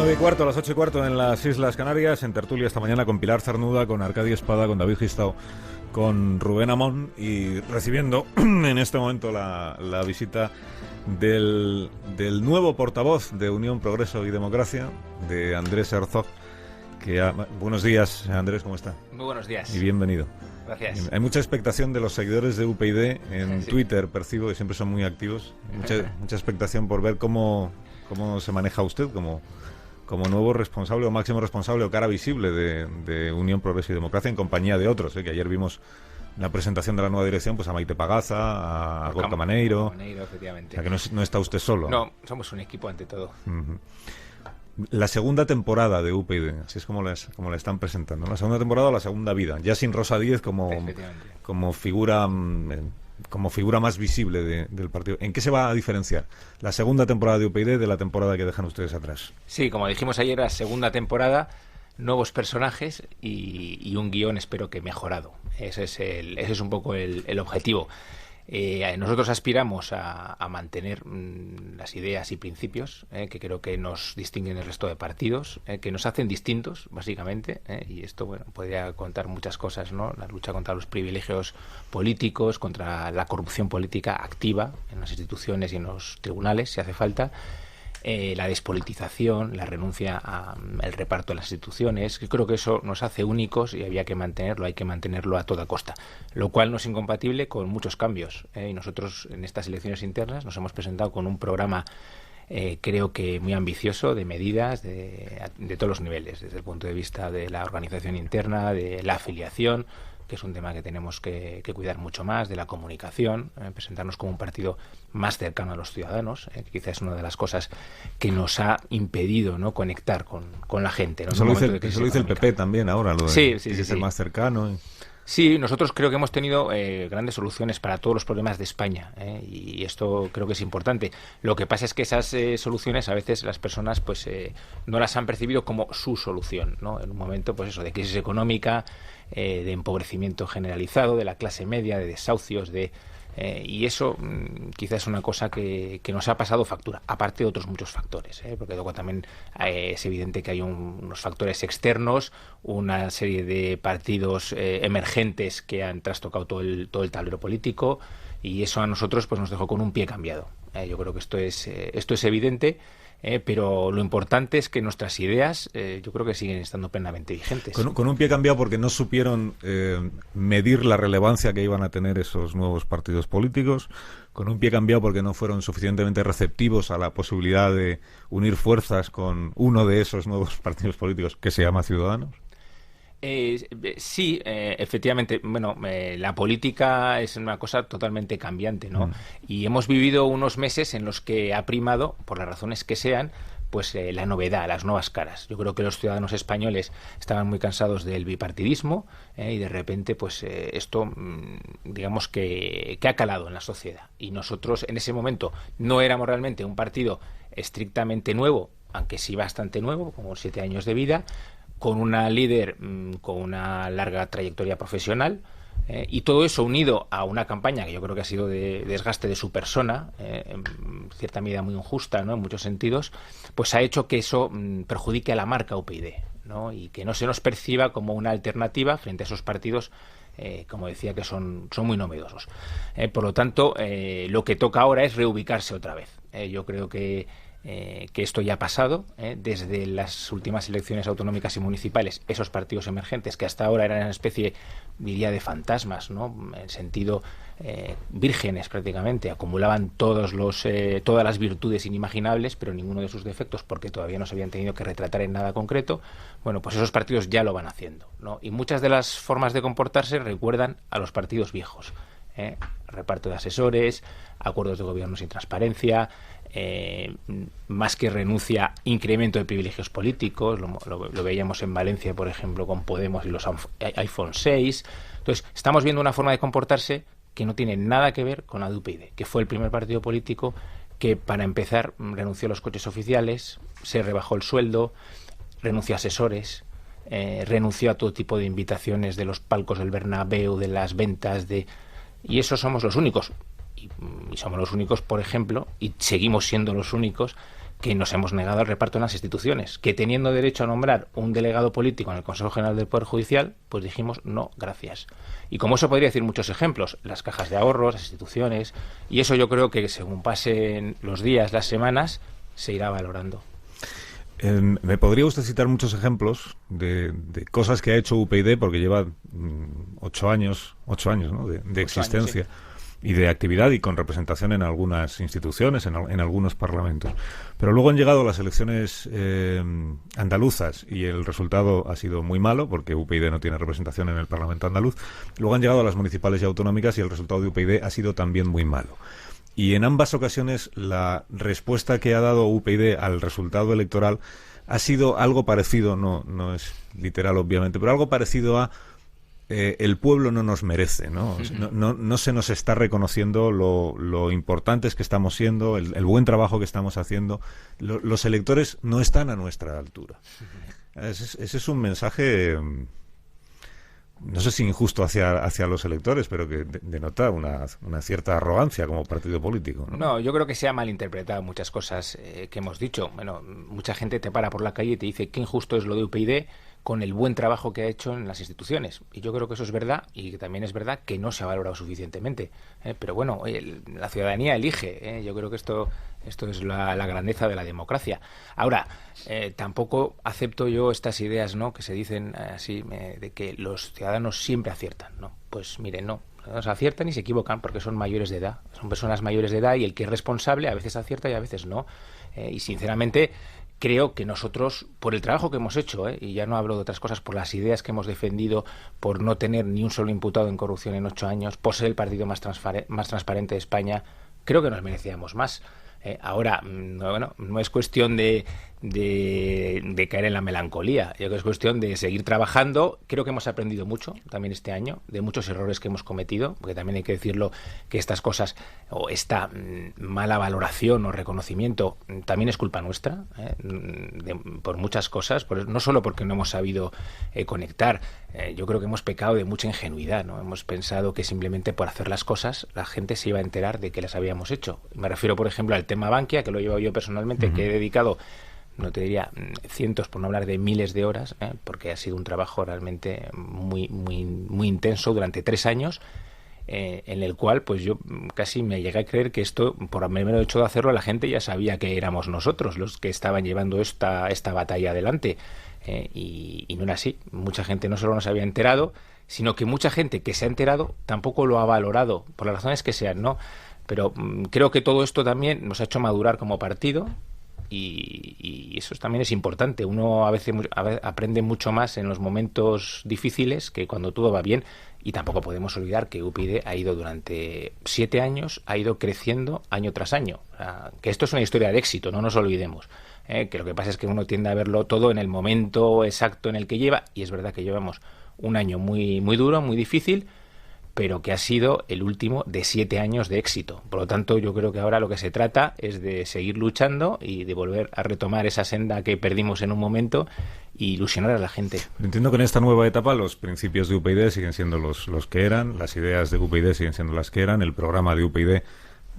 9:15, a las 8:15 en las Islas Canarias, en tertulia esta mañana con Pilar Cernuda, con Arcadio Espada, con David Gistao, con Rubén Amón, y recibiendo en este momento la visita del nuevo portavoz de Unión, Progreso y Democracia, de Andrés Herzog. Buenos días, Andrés, ¿cómo está? Muy buenos días. Y bienvenido. Gracias. Hay mucha expectación de los seguidores de UPyD en Sí. Twitter, percibo que siempre son muy activos. Mucha expectación por ver cómo se maneja usted como nuevo responsable o máximo responsable o cara visible de Unión, Progreso y Democracia, en compañía de otros, que ayer vimos la presentación de la nueva dirección, pues a Maite Pagaza, a Gorka Maneiro. Efectivamente. O sea, que no está usted solo. No, somos un equipo ante todo. Uh-huh. La segunda temporada de UPyD, así es como la están presentando, ¿no? La segunda temporada o la segunda vida, ya sin Rosa Díez como figura más visible del partido. ¿En qué se va a diferenciar la segunda temporada de UPyD de la temporada que dejan ustedes atrás? Sí, como dijimos ayer, la segunda temporada, nuevos personajes y un guión, espero que mejorado. Ese es un poco el objetivo. Nosotros aspiramos a mantener las ideas y principios que creo que nos distinguen del resto de partidos, que nos hacen distintos, básicamente, y esto, bueno, podría contar muchas cosas, ¿no? La lucha contra los privilegios políticos, contra la corrupción política activa en las instituciones y en los tribunales, si hace falta, la despolitización, la renuncia al reparto de las instituciones. Yo creo que eso nos hace únicos y hay que mantenerlo a toda costa, lo cual no es incompatible con muchos cambios, y nosotros en estas elecciones internas nos hemos presentado con un programa creo que muy ambicioso, de medidas de todos los niveles, desde el punto de vista de la organización interna, de la afiliación, que es un tema que tenemos que cuidar mucho más, de la comunicación, presentarnos como un partido más cercano a los ciudadanos, que quizás es una de las cosas que nos ha impedido, ¿no?, conectar con la gente, ¿no? Eso lo dice el PP también ahora, lo de ser más cercano. Sí, nosotros creo que hemos tenido grandes soluciones para todos los problemas de España, y esto creo que es importante. Lo que pasa es que esas soluciones a veces las personas pues no las han percibido como su solución, ¿no? En un momento pues eso, de crisis económica, de empobrecimiento generalizado de la clase media, de desahucios, y eso quizás es una cosa que nos ha pasado factura, aparte de otros muchos factores, porque luego también es evidente que hay unos factores externos, una serie de partidos emergentes que han trastocado todo el tablero político, y eso a nosotros pues nos dejó con un pie cambiado. Yo creo que esto es evidente. Pero lo importante es que nuestras ideas yo creo que siguen estando plenamente vigentes. Con un pie cambiado porque no supieron medir la relevancia que iban a tener esos nuevos partidos políticos, con un pie cambiado porque no fueron suficientemente receptivos a la posibilidad de unir fuerzas con uno de esos nuevos partidos políticos que se llama Ciudadanos. Sí, efectivamente. Bueno, la política es una cosa totalmente cambiante, ¿no? Y hemos vivido unos meses en los que ha primado, por las razones que sean, pues la novedad, las nuevas caras. Yo creo que los ciudadanos españoles estaban muy cansados del bipartidismo, y de repente pues esto digamos que ha calado en la sociedad. Y nosotros en ese momento no éramos realmente un partido estrictamente nuevo, aunque sí bastante nuevo, como 7 años de vida, con una líder con una larga trayectoria profesional, y todo eso unido a una campaña que yo creo que ha sido de desgaste de su persona, en cierta medida muy injusta, ¿no?, en muchos sentidos, pues ha hecho que eso perjudique a la marca UPyD, ¿no?, y que no se nos perciba como una alternativa frente a esos partidos, como decía, que son muy novedosos. Por lo tanto, lo que toca ahora es reubicarse otra vez. Yo creo que esto ya ha pasado, desde las últimas elecciones autonómicas y municipales. Esos partidos emergentes que hasta ahora eran una especie, diría, de fantasmas, ¿no?, en sentido vírgenes prácticamente, acumulaban todas las virtudes inimaginables, pero ninguno de sus defectos, porque todavía no se habían tenido que retratar en nada concreto. Bueno, pues esos partidos ya lo van haciendo, ¿no? Y muchas de las formas de comportarse recuerdan a los partidos viejos, reparto de asesores, acuerdos de gobierno sin transparencia, más que renuncia, incremento de privilegios políticos. Lo veíamos en Valencia, por ejemplo, con Podemos y los iPhone 6. Entonces, estamos viendo una forma de comportarse que no tiene nada que ver con la de UPyD, que fue el primer partido político que, para empezar, renunció a los coches oficiales, se rebajó el sueldo, renunció a asesores, renunció a todo tipo de invitaciones de los palcos del Bernabéu, de las ventas, y eso somos los únicos. Y somos los únicos, por ejemplo, y seguimos siendo los únicos, que nos hemos negado al reparto en las instituciones, que teniendo derecho a nombrar un delegado político en el Consejo General del Poder Judicial, pues dijimos no, gracias. Y como eso podría decir muchos ejemplos, las cajas de ahorros, las instituciones, y eso yo creo que según pasen los días, las semanas, se irá valorando. ¿Me podría usted citar muchos ejemplos de cosas que ha hecho UPyD, porque lleva 8 años, ¿no?, de existencia? Años, sí. Y de actividad y con representación en algunas instituciones, en algunos parlamentos. Pero luego han llegado las elecciones andaluzas y el resultado ha sido muy malo, porque UPyD no tiene representación en el Parlamento andaluz. Luego han llegado las municipales y autonómicas y el resultado de UPyD ha sido también muy malo. Y en ambas ocasiones la respuesta que ha dado UPyD al resultado electoral ha sido algo parecido, no es literal obviamente, pero algo parecido a el pueblo no nos merece, ¿no? No se nos está reconociendo lo importantes que estamos siendo, el buen trabajo que estamos haciendo. Los electores no están a nuestra altura. Ese es un mensaje, no sé si injusto hacia los electores, pero que denota una cierta arrogancia como partido político, ¿no? No, yo creo que se ha malinterpretado muchas cosas que hemos dicho. Bueno, mucha gente te para por la calle y te dice qué injusto es lo de UPyD con el buen trabajo que ha hecho en las instituciones. Y yo creo que eso es verdad, y que también es verdad que no se ha valorado suficientemente. Pero bueno, oye, la ciudadanía elige. Yo creo que esto es la grandeza de la democracia. Ahora, tampoco acepto yo estas ideas, ¿no?, que se dicen así, de que los ciudadanos siempre aciertan, ¿no? Pues miren, no. Los aciertan y se equivocan porque son mayores de edad. Son personas mayores de edad y el que es responsable a veces acierta y a veces no. Y sinceramente creo que nosotros, por el trabajo que hemos hecho, y ya no hablo de otras cosas, por las ideas que hemos defendido, por no tener ni un solo imputado en corrupción en 8 años, por ser el partido más transparente de España, creo que nos merecíamos más. Ahora, no es cuestión de caer en la melancolía. Yo creo que es cuestión de seguir trabajando. Creo que hemos aprendido mucho también este año, de muchos errores que hemos cometido, porque también hay que decirlo, que estas cosas, o esta mala valoración o reconocimiento, también es culpa nuestra, por muchas cosas, no solo porque no hemos sabido conectar. Yo creo que hemos pecado de mucha ingenuidad, ¿no? Hemos pensado que simplemente por hacer las cosas la gente se iba a enterar de que las habíamos hecho. Me refiero, por ejemplo, al tema Bankia, que lo he llevado yo personalmente, que he dedicado, no te diría cientos, por no hablar de miles de horas, porque ha sido un trabajo realmente muy, muy, muy intenso durante 3 años, en el cual pues yo casi me llegué a creer que esto, por el mero hecho de hacerlo, la gente ya sabía que éramos nosotros los que estaban llevando esta batalla adelante, y no era así. Mucha gente no solo no se había enterado, sino que mucha gente que se ha enterado tampoco lo ha valorado, por las razones que sean, ¿no? Pero creo que todo esto también nos ha hecho madurar como partido. Y eso también es importante. Uno a veces aprende mucho más en los momentos difíciles que cuando todo va bien. Y tampoco podemos olvidar que UPyD ha ido durante 7 años, ha ido creciendo año tras año. O sea, que esto es una historia de éxito, no nos olvidemos. Que lo que pasa es que uno tiende a verlo todo en el momento exacto en el que lleva. Y es verdad que llevamos un año muy, muy duro, muy difícil, pero que ha sido el último de 7 años de éxito. Por lo tanto, yo creo que ahora lo que se trata es de seguir luchando y de volver a retomar esa senda que perdimos en un momento y ilusionar a la gente. Entiendo que en esta nueva etapa los principios de UPyD siguen siendo los que eran, las ideas de UPyD siguen siendo las que eran, el programa de UPyD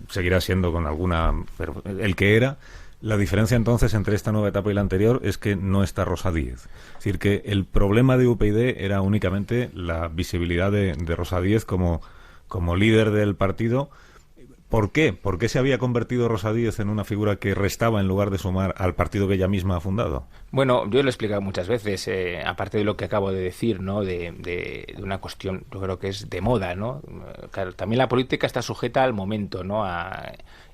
seguirá siendo con alguna, pero el que era. La diferencia entonces entre esta nueva etapa y la anterior es que no está Rosa Díez. Es decir, que el problema de UPyD era únicamente la visibilidad de Rosa Díez como líder del partido. ¿Por qué? ¿Por qué se había convertido Rosa Díez en una figura que restaba en lugar de sumar al partido que ella misma ha fundado? Bueno, yo lo he explicado muchas veces, aparte de lo que acabo de decir, ¿no? De una cuestión, yo creo que es de moda, ¿no? Claro, también la política está sujeta al momento, ¿no?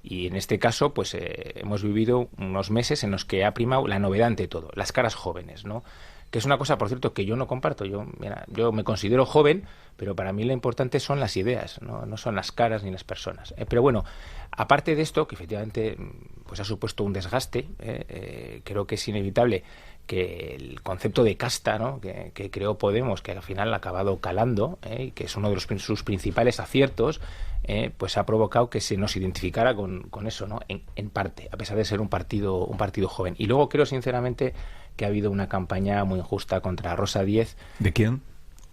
Y en este caso, pues hemos vivido unos meses en los que ha primado la novedad ante todo, las caras jóvenes, ¿no? Que es una cosa, por cierto, que yo no comparto. Yo me considero joven, pero para mí lo importante son las ideas, no son las caras ni las personas. Pero bueno, aparte de esto, que efectivamente pues ha supuesto un desgaste, creo que es inevitable que el concepto de casta, ¿no? que creó Podemos, que al final ha acabado calando, que es uno de sus principales aciertos, pues ha provocado que se nos identificara con eso, ¿no? En parte, a pesar de ser un partido joven. Y luego creo sinceramente que ha habido una campaña muy injusta contra Rosa Díez. ¿De quién?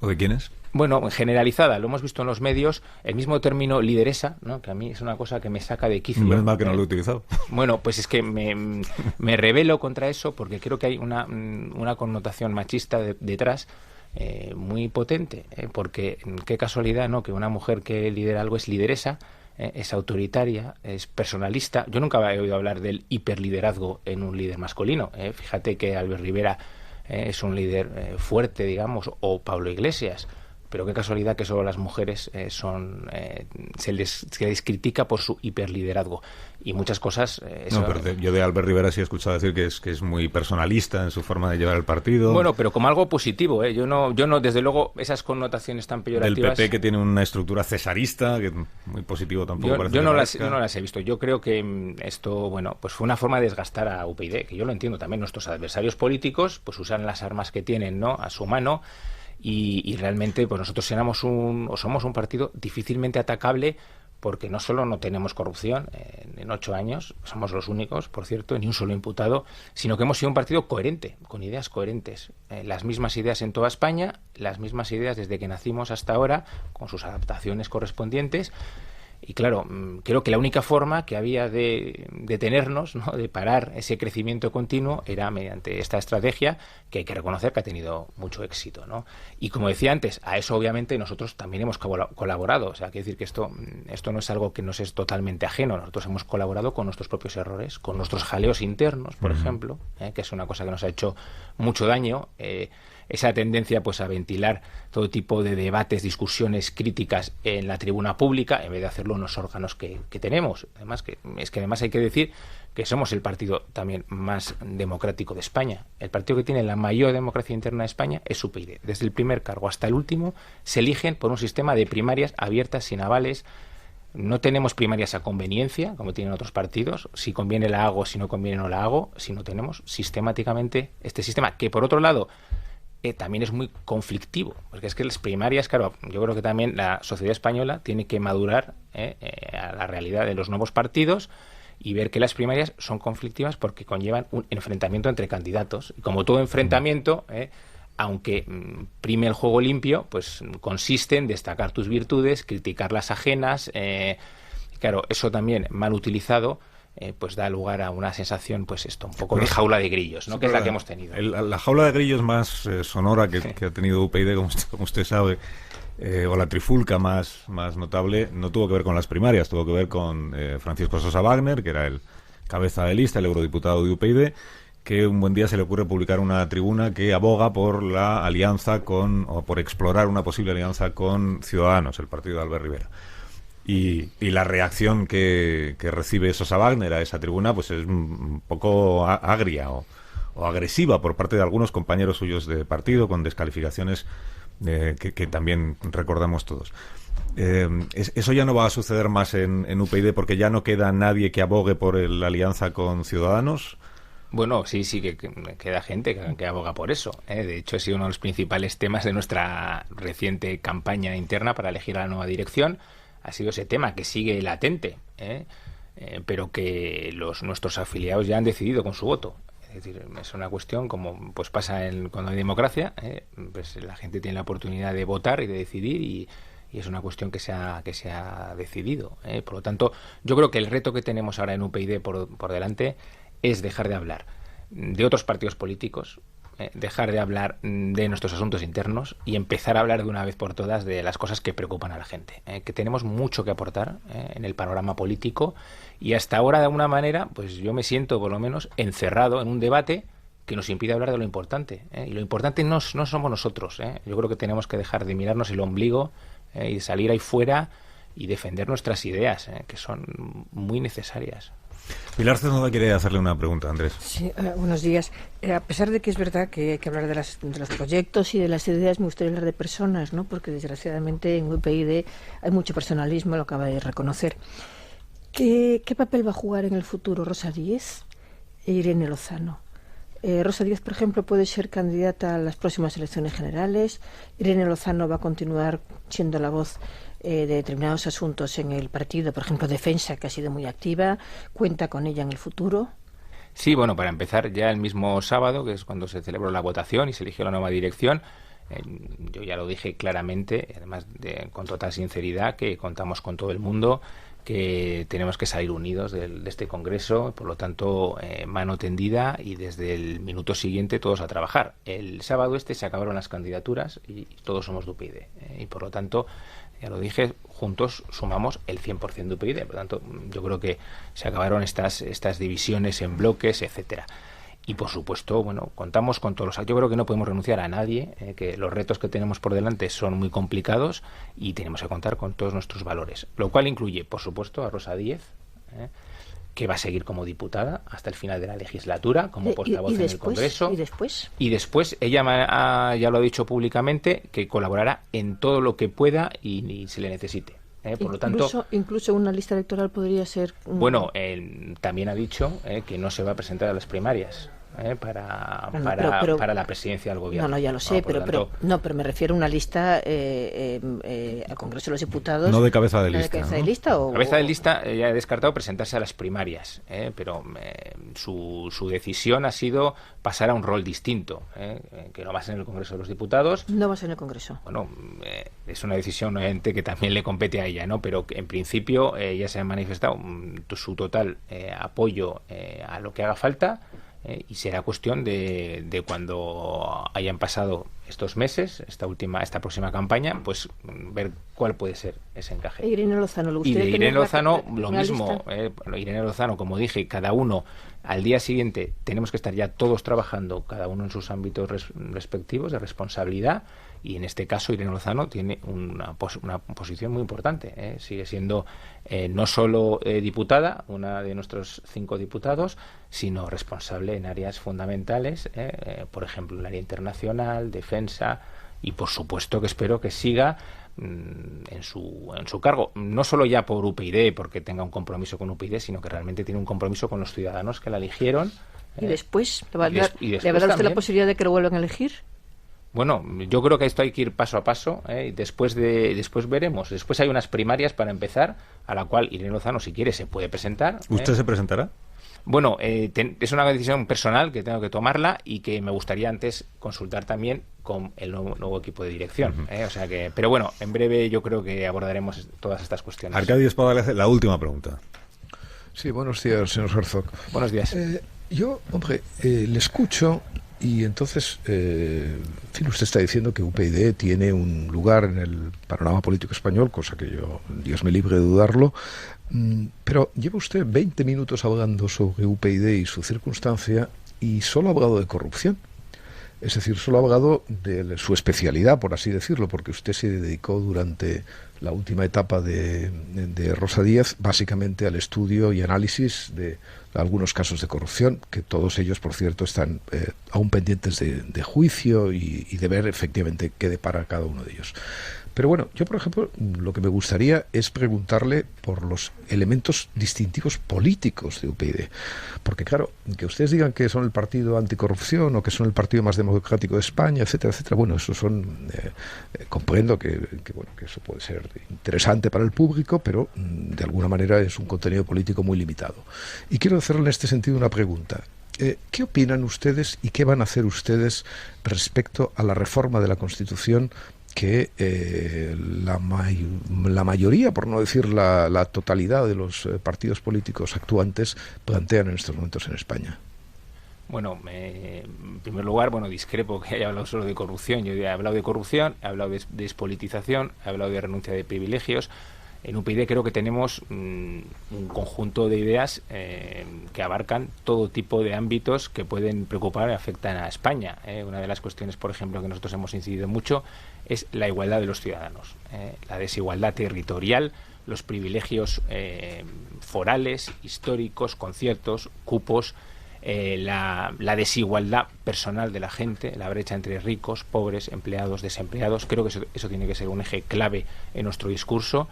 ¿O de quiénes? Bueno, generalizada, lo hemos visto en los medios, el mismo término lideresa, ¿no? Que a mí es una cosa que me saca de quicio. Menos mal que no lo he utilizado. Bueno, pues es que me rebelo contra eso porque creo que hay una connotación machista detrás muy potente, porque qué casualidad, ¿no? Que una mujer que lidera algo es lideresa, es autoritaria, es personalista. Yo nunca había oído hablar del hiperliderazgo en un líder masculino. Fíjate que Albert Rivera es un líder fuerte, digamos, o Pablo Iglesias. Pero qué casualidad que solo las mujeres se les critica por su hiperliderazgo. Y muchas cosas... No, pero yo de Albert Rivera sí he escuchado decir que es muy personalista en su forma de llevar el partido. Bueno, pero como algo positivo, ¿eh? Yo no, desde luego, esas connotaciones tan peyorativas... Del PP, que tiene una estructura cesarista, que muy positivo tampoco parece. Yo no las he visto. Yo creo que esto, bueno, pues fue una forma de desgastar a UPyD, que yo lo entiendo también. Nuestros adversarios políticos pues usan las armas que tienen, ¿no?, a su mano. Y realmente pues nosotros somos un partido difícilmente atacable porque no solo no tenemos corrupción en 8 años, somos los únicos, por cierto, ni un solo imputado, sino que hemos sido un partido coherente, con ideas coherentes. Las mismas ideas en toda España, las mismas ideas desde que nacimos hasta ahora, con sus adaptaciones correspondientes. Y claro, creo que la única forma que había de detenernos, ¿no?, de parar ese crecimiento continuo, era mediante esta estrategia que hay que reconocer que ha tenido mucho éxito, ¿no? Y como decía antes, a eso obviamente nosotros también hemos colaborado. O sea, quiero decir que esto no es algo que nos es totalmente ajeno. Nosotros hemos colaborado con nuestros propios errores, con nuestros jaleos internos, por ejemplo, que es una cosa que nos ha hecho mucho daño. Esa tendencia pues a ventilar todo tipo de debates, discusiones, críticas en la tribuna pública, en vez de hacerlo en los órganos que tenemos. Además además hay que decir que somos el partido también más democrático de España. El partido que tiene la mayor democracia interna de España es UPyD. Desde el primer cargo hasta el último se eligen por un sistema de primarias abiertas, sin avales. No tenemos primarias a conveniencia, como tienen otros partidos. Si conviene la hago, si no conviene no la hago. Si no, tenemos sistemáticamente este sistema, que por otro lado también es muy conflictivo, porque es que las primarias, claro, yo creo que también la sociedad española tiene que madurar a la realidad de los nuevos partidos y ver que las primarias son conflictivas porque conllevan un enfrentamiento entre candidatos. Y como todo enfrentamiento, aunque prime el juego limpio, pues consiste en destacar tus virtudes, criticar las ajenas. Claro, eso también mal utilizado pues da lugar a una sensación, pues un poco de jaula de grillos, ¿no? Que es la que hemos tenido. La jaula de grillos más sonora que ha tenido UPyD, como usted sabe, o la trifulca más notable, no tuvo que ver con las primarias, tuvo que ver con Francisco Sosa Wagner, que era el cabeza de lista, el eurodiputado de UPyD, que un buen día se le ocurre publicar una tribuna que aboga por la alianza o por explorar una posible alianza con Ciudadanos, el partido de Albert Rivera. Y la reacción que recibe Sosa Wagner a esa tribuna pues es un poco agria o agresiva por parte de algunos compañeros suyos de partido, con descalificaciones que también recordamos todos. Eso ya no va a suceder más en UPyD porque ya no queda nadie que abogue por la alianza con Ciudadanos. Bueno, sí que queda gente que aboga por eso. De hecho, ha sido uno de los principales temas de nuestra reciente campaña interna para elegir a la nueva dirección. Ha sido ese tema que sigue latente, pero que nuestros afiliados ya han decidido con su voto. Es decir, es una cuestión como pues pasa cuando hay democracia, pues la gente tiene la oportunidad de votar y de decidir y es una cuestión que se ha decidido. Por lo tanto, yo creo que el reto que tenemos ahora en UPyD por delante es dejar de hablar de otros partidos políticos, dejar de hablar de nuestros asuntos internos y empezar a hablar de una vez por todas de las cosas que preocupan a la gente, que tenemos mucho que aportar en el panorama político y hasta ahora de alguna manera pues yo me siento por lo menos encerrado en un debate que nos impide hablar de lo importante, y lo importante no somos nosotros. Yo creo que tenemos que dejar de mirarnos el ombligo y salir ahí fuera y defender nuestras ideas, que son muy necesarias. Pilar Cernuda quiere hacerle una pregunta, Andrés. Sí, buenos días. A pesar de que es verdad que hay que hablar de los proyectos y de las ideas, me gustaría hablar de personas, ¿no? Porque desgraciadamente en UPyD hay mucho personalismo, lo acaba de reconocer. ¿Qué papel va a jugar en el futuro Rosa Díez e Irene Lozano? Rosa Díez, por ejemplo, puede ser candidata a las próximas elecciones generales. Irene Lozano va a continuar siendo la voz de determinados asuntos en el partido, por ejemplo, Defensa, que ha sido muy activa. ¿Cuenta con ella en el futuro? Sí, bueno, para empezar, ya el mismo sábado, que es cuando se celebró la votación y se eligió la nueva dirección, Yo ya lo dije claramente, además con total sinceridad, que contamos con todo el mundo, que tenemos que salir unidos de este Congreso, por lo tanto, mano tendida y desde el minuto siguiente todos a trabajar. El sábado se acabaron las candidaturas y todos somos de UPyD, y por lo tanto, ya lo dije, juntos sumamos el 100% de UPyD. Por lo tanto, yo creo que se acabaron estas divisiones en bloques, etcétera. Y por supuesto, bueno, contamos con todos los... Yo creo que no podemos renunciar a nadie, que los retos que tenemos por delante son muy complicados y tenemos que contar con todos nuestros valores. Lo cual incluye, por supuesto, a Rosa Díez, que va a seguir como diputada hasta el final de la legislatura, como portavoz en el Congreso. ¿Y después? Ella ya lo ha dicho públicamente, que colaborará en todo lo que pueda y se le necesite. Por lo tanto, incluso una lista electoral podría ser... Bueno, también ha dicho que no se va a presentar a las primarias. Para la presidencia del gobierno. No, ya lo sé, pero me refiero a una lista al Congreso de los Diputados. No de cabeza de lista. ¿Cabeza de lista? Cabeza de lista ya ha descartado presentarse a las primarias, pero su decisión ha sido pasar a un rol distinto, que no va a ser en el Congreso de los Diputados. No va a ser en el Congreso. Bueno, es una decisión obviamente que también le compete a ella, ¿no? Pero que en principio ya se ha manifestado su total apoyo a lo que haga falta. Y será cuestión de cuando hayan pasado estos meses, esta próxima campaña, pues ver cuál puede ser ese encaje. Irene Lozano, ¿le y de Irene Lozano lo mismo. Irene Lozano, como dije, cada uno al día siguiente tenemos que estar ya todos trabajando, cada uno en sus ámbitos respectivos de responsabilidad. Y en este caso Irene Lozano tiene una posición muy importante. Sigue siendo no solo diputada, una de nuestros 5 diputados, sino responsable en áreas fundamentales, por ejemplo, en el área internacional, defensa, y por supuesto que espero que siga en su cargo, no solo ya por UPyD, porque tenga un compromiso con UPyD, sino que realmente tiene un compromiso con los ciudadanos que la eligieron. ¿Y después? ¿Le va a dar usted la posibilidad de que lo vuelvan a elegir? Bueno, yo creo que esto hay que ir paso a paso, y después veremos. Después hay unas primarias para empezar, a la cual Irene Lozano, si quiere, se puede presentar. ¿Usted se presentará? Bueno, es una decisión personal que tengo que tomarla y que me gustaría antes consultar también con el nuevo equipo de dirección. O sea que, pero bueno, en breve yo creo que abordaremos todas estas cuestiones. Arcadio Espada le hace la última pregunta. Sí, buenos días, señor Herzog. Buenos días. Yo, hombre, le escucho y entonces, en fin, usted está diciendo que UPyD tiene un lugar en el panorama político español, cosa que yo, Dios me libre de dudarlo, pero lleva usted 20 minutos hablando sobre UPyD y su circunstancia y solo ha hablado de corrupción. Es decir, solo ha hablado de su especialidad, por así decirlo, porque usted se dedicó durante la última etapa de Rosa Díez básicamente al estudio y análisis de algunos casos de corrupción, que todos ellos, por cierto, están aún pendientes de juicio y de ver efectivamente qué depara cada uno de ellos. Pero bueno, yo, por ejemplo, lo que me gustaría es preguntarle por los elementos distintivos políticos de UPyD. Porque, claro, que ustedes digan que son el partido anticorrupción o que son el partido más democrático de España, etcétera, etcétera, bueno, eso son... comprendo que eso puede ser interesante para el público, pero de alguna manera es un contenido político muy limitado. Y quiero hacerle en este sentido una pregunta. ¿Qué opinan ustedes y qué van a hacer ustedes respecto a la reforma de la Constitución que la mayoría, por no decir la totalidad de los partidos políticos actuantes plantean en estos momentos en España? Bueno, en primer lugar, discrepo que haya hablado solo de corrupción. Yo he hablado de corrupción, he hablado de despolitización, he hablado de renuncia de privilegios. En UPyD creo que tenemos un conjunto de ideas que abarcan todo tipo de ámbitos que pueden preocupar y afectan a España. Una de las cuestiones, por ejemplo, que nosotros hemos incidido mucho es la igualdad de los ciudadanos, la desigualdad territorial, los privilegios forales, históricos, conciertos, cupos, la desigualdad personal de la gente, la brecha entre ricos, pobres, empleados, desempleados. Creo que eso tiene que ser un eje clave en nuestro discurso.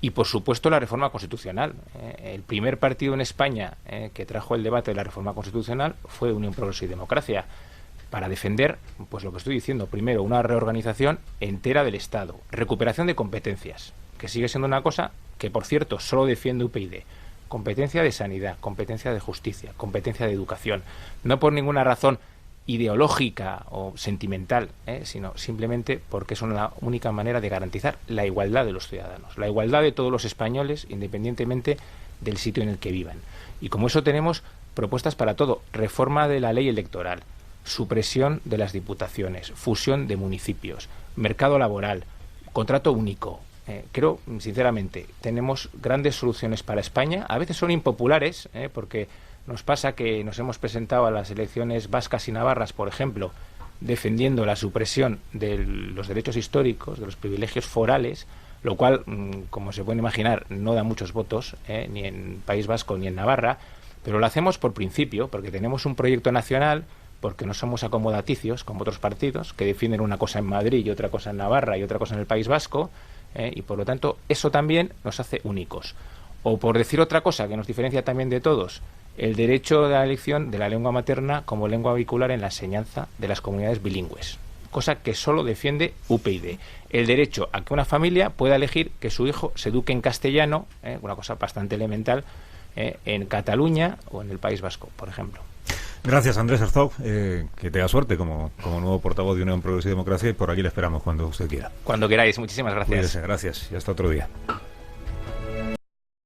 Y, por supuesto, la reforma constitucional. El primer partido en España que trajo el debate de la reforma constitucional fue Unión, Progreso y Democracia, para defender, pues lo que estoy diciendo, primero, una reorganización entera del Estado, recuperación de competencias, que sigue siendo una cosa que, por cierto, solo defiende UPyD. Competencia de sanidad, competencia de justicia, competencia de educación. No por ninguna razón ideológica o sentimental, sino simplemente porque son la única manera de garantizar la igualdad de los ciudadanos, la igualdad de todos los españoles, independientemente del sitio en el que vivan. Y como eso tenemos propuestas para todo: reforma de la ley electoral, supresión de las diputaciones, fusión de municipios, mercado laboral, contrato único. Creo, sinceramente, tenemos grandes soluciones para España. A veces son impopulares, porque nos pasa que nos hemos presentado a las elecciones vascas y navarras, por ejemplo, defendiendo la supresión de los derechos históricos, de los privilegios forales, lo cual, como se pueden imaginar, no da muchos votos, ni en País Vasco ni en Navarra, pero lo hacemos por principio, porque tenemos un proyecto nacional, porque no somos acomodaticios como otros partidos que defienden una cosa en Madrid y otra cosa en Navarra y otra cosa en el País Vasco, y por lo tanto eso también nos hace únicos. O por decir otra cosa que nos diferencia también de todos, el derecho de la elección de la lengua materna como lengua vehicular en la enseñanza de las comunidades bilingües, cosa que solo defiende UPyD. El derecho a que una familia pueda elegir que su hijo se eduque en castellano, una cosa bastante elemental, en Cataluña o en el País Vasco, por ejemplo. Gracias, Andrés Herzog. Que tenga suerte como nuevo portavoz de Unión Progreso y Democracia, y por aquí le esperamos cuando usted quiera. Cuando queráis. Muchísimas gracias. Cuídese, gracias y hasta otro día.